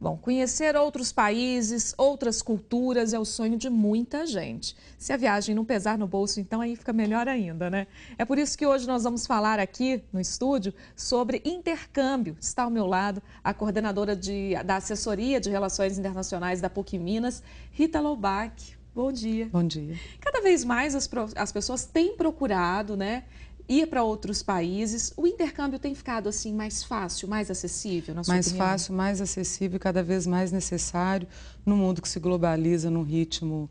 Bom, conhecer outros países, outras culturas é o sonho de muita gente. Se a viagem não pesar no bolso, então aí fica melhor ainda, né? É por isso que hoje nós vamos falar aqui no estúdio sobre intercâmbio. Está ao meu lado a coordenadora da Assessoria de Relações Internacionais da PUC Minas, Rita Loubach. Bom dia. Bom dia. Cada vez mais as pessoas têm procurado, né, ir para outros países. O intercâmbio tem ficado assim mais fácil, mais acessível, na sua opinião? Mais fácil, mais acessível e cada vez mais necessário no mundo que se globaliza num ritmo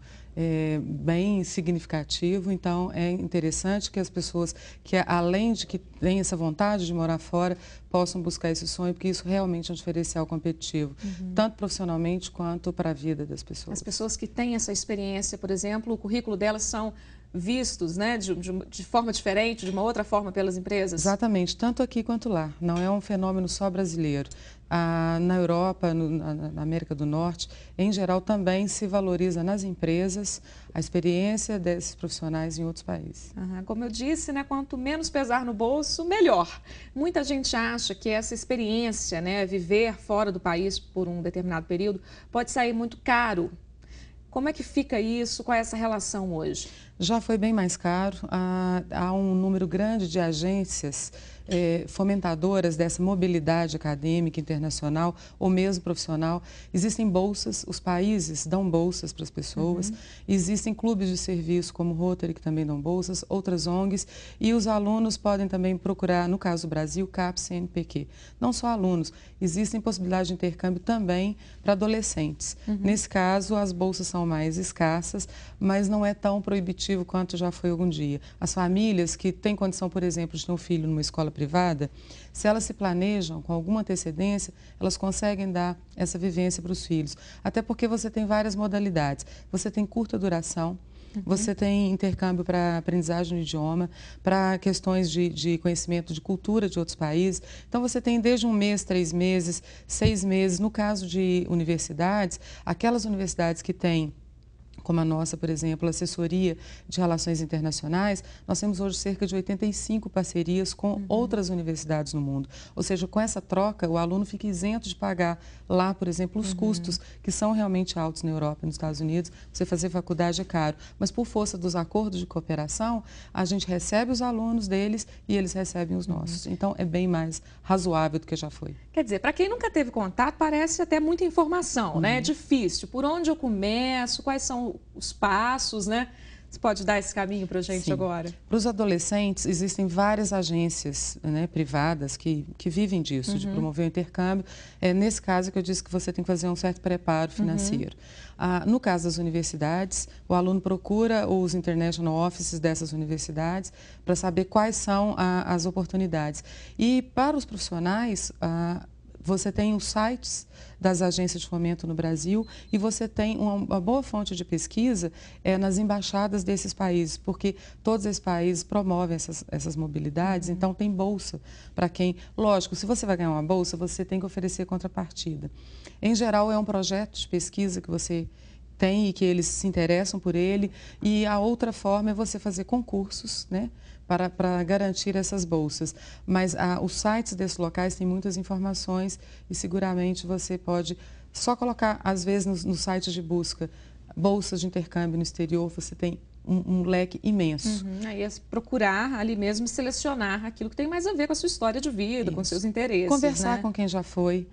bem significativo. Então, é interessante que as pessoas que, além de que têm essa vontade de morar fora, possam buscar esse sonho, porque isso realmente é um diferencial competitivo, tanto profissionalmente quanto para a vida das pessoas. As pessoas que têm essa experiência, por exemplo, o currículo delas são vistos, né, de forma diferente, de uma outra forma pelas empresas? Exatamente, tanto aqui quanto lá. Não é um fenômeno só brasileiro. Na Europa, na América do Norte, em geral, também se valoriza nas empresas a experiência desses profissionais em outros países. Como eu disse, né, quanto menos pesar no bolso, melhor. Muita gente acha que essa experiência, né, viver fora do país por um determinado período, pode sair muito caro. Como é que fica isso? Qual é essa relação hoje? Já foi bem mais caro. Há um número grande de agências fomentadoras dessa mobilidade acadêmica internacional ou mesmo profissional. Existem bolsas, os países dão bolsas para as pessoas. Existem clubes de serviço como o Rotary, que também dão bolsas, outras ONGs. E os alunos podem também procurar, no caso do Brasil, CAPES, CNPq. Não só alunos, existem possibilidades de intercâmbio também para adolescentes. Nesse caso, as bolsas são mais escassas, mas não é tão proibitivo quanto já foi algum dia. As famílias que têm condição, por exemplo, de ter um filho numa escola privada, se elas se planejam com alguma antecedência, elas conseguem dar essa vivência para os filhos. Até porque você tem várias modalidades. Você tem curta duração, você tem intercâmbio para aprendizagem do idioma, para questões de conhecimento de cultura de outros países. Então, você tem desde 1 mês, 3 meses, 6 meses. No caso de universidades, aquelas universidades que têm, como a nossa, por exemplo, Assessoria de Relações Internacionais, nós temos hoje cerca de 85 parcerias com outras universidades no mundo. Ou seja, com essa troca, o aluno fica isento de pagar lá, por exemplo, os custos, que são realmente altos na Europa e nos Estados Unidos. Você fazer faculdade é caro, mas por força dos acordos de cooperação, a gente recebe os alunos deles e eles recebem os nossos. Então, é bem mais razoável do que já foi. Quer dizer, para quem nunca teve contato, parece até muita informação, né? É difícil. Por onde eu começo? Quais são os passos, né? Você pode dar esse caminho para a gente agora? Para os adolescentes, existem várias agências, né, privadas que vivem disso, de promover o intercâmbio. É nesse caso que eu disse que você tem que fazer um certo preparo financeiro. No caso das universidades, o aluno procura os international offices dessas universidades para saber quais são as oportunidades. E para os profissionais, você tem os sites das agências de fomento no Brasil e você tem uma boa fonte de pesquisa nas embaixadas desses países, porque todos esses países promovem essas mobilidades, então tem bolsa para quem... Lógico, se você vai ganhar uma bolsa, você tem que oferecer contrapartida. Em geral, é um projeto de pesquisa que você tem e que eles se interessam por ele, e a outra forma é você fazer concursos, né, para garantir essas bolsas. Mas os sites desses locais têm muitas informações e seguramente você pode só colocar, às vezes, nos sites de busca, bolsas de intercâmbio no exterior, você tem um leque imenso. Aí é procurar ali mesmo selecionar aquilo que tem mais a ver com a sua história de vida, com seus interesses. Conversar, né? com quem já foi,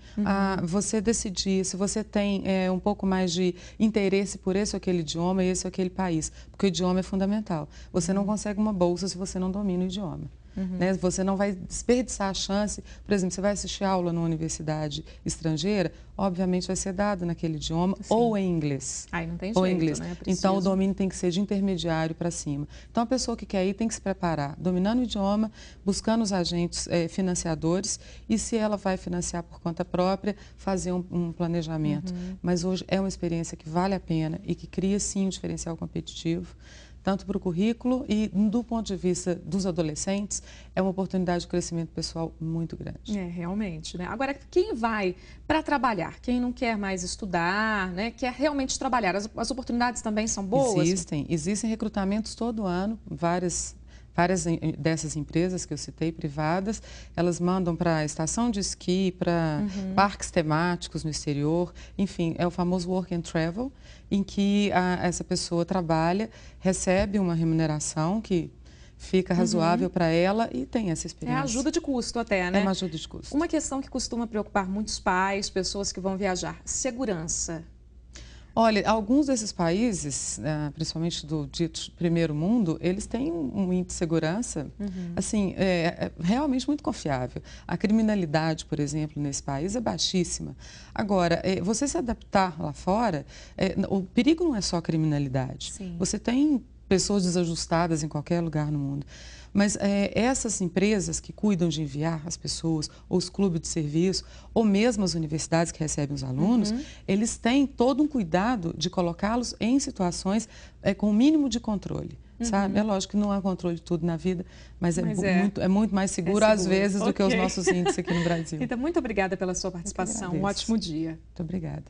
você decidir se você tem um pouco mais de interesse por esse ou aquele idioma, esse ou aquele país, porque o idioma é fundamental. Você não consegue uma bolsa se você não domina o idioma. Né? Você não vai desperdiçar a chance, por exemplo, você vai assistir aula numa universidade estrangeira, obviamente vai ser dado naquele idioma ou em inglês. Aí não tem ou jeito, em inglês. né? Então, o domínio tem que ser de intermediário para cima. Então, a pessoa que quer ir tem que se preparar, dominando o idioma, buscando os agentes financiadores e, se ela vai financiar por conta própria, fazer um planejamento. Mas hoje é uma experiência que vale a pena e que cria, sim, um diferencial competitivo, tanto para o currículo e, do ponto de vista dos adolescentes, é uma oportunidade de crescimento pessoal muito grande. É, realmente, né? Agora, quem vai para trabalhar, quem não quer mais estudar, né, quer realmente trabalhar, as oportunidades também são boas? Existem recrutamentos todo ano, várias várias dessas empresas que eu citei, privadas, elas mandam para a estação de esqui, para parques temáticos no exterior, enfim, é o famoso work and travel, em que essa pessoa trabalha, recebe uma remuneração que fica razoável para ela e tem essa experiência. É ajuda de custo até, né? É uma ajuda de custo. Uma questão que costuma preocupar muitos pais, pessoas que vão viajar, segurança. Olha, alguns desses países, principalmente do dito primeiro mundo, eles têm um índice de segurança, assim, realmente muito confiável. A criminalidade, por exemplo, nesse país é baixíssima. Agora, você se adaptar lá fora, o perigo não é só a criminalidade. Sim. Você tem pessoas desajustadas em qualquer lugar no mundo. Mas essas empresas que cuidam de enviar as pessoas, ou os clubes de serviço, ou mesmo as universidades que recebem os alunos, eles têm todo um cuidado de colocá-los em situações com o mínimo de controle. Sabe? É lógico que não há controle de tudo na vida, mas é muito mais seguro, às vezes, do que os nossos índices aqui no Brasil. Rita, muito obrigada pela sua participação. Um ótimo dia. Muito obrigada.